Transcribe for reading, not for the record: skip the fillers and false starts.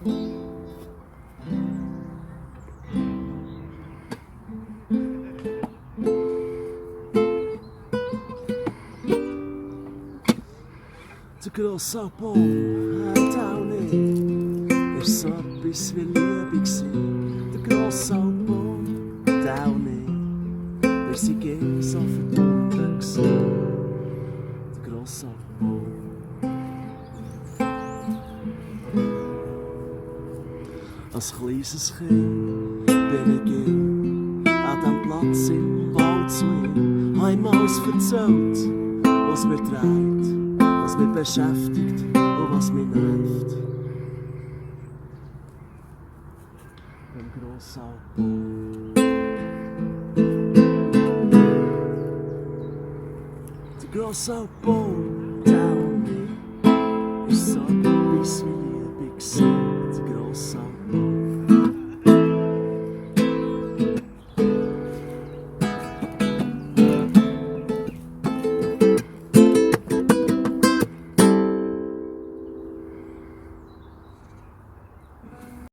Der grosse Baum hat auch nicht, ist so etwas wie Liebe gewesen. Der grosse Baum hat auch nicht, wir sind gegen so verbunden gewesen. Der grosse Baum. Als kleines Kind bin ich an diesem Platz im Wald zu ihm. Hab ihm alles erzählt, was mir treibt, was mich beschäftigt und was mich nervt. Beim grossen Baum. Der grosse Baum